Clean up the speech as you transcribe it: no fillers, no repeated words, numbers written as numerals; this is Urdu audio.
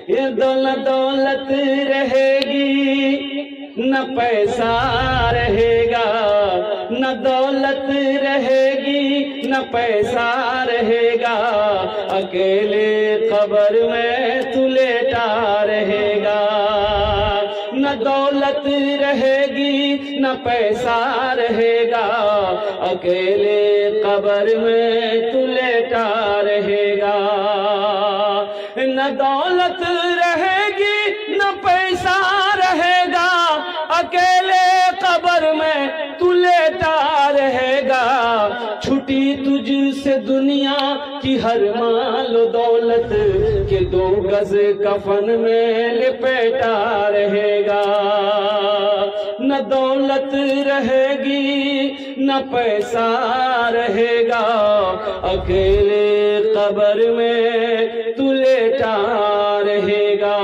یہ دولت رہے گی نہ پیسہ رہے گا، نہ دولت رہے گی نہ پیسہ رہے گا، اکیلے قبر میں تو لیٹا رہے گا۔ نہ دولت رہے گی نہ پیسہ رہے گا، اکیلے قبر میں تو لیٹا رہے گا۔ نہ دولت رہے گی نہ پیسہ رہے گا، اکیلے قبر میں تو لیٹا رہے گا۔ چھٹی تجھ سے دنیا کی ہر مال و دولت، کہ 2 گز کفن میں لپیٹا رہے گا۔ نہ دولت رہے گی نہ پیسہ رہے گا، اکیلے قبر میں تو لیٹا رہے گا۔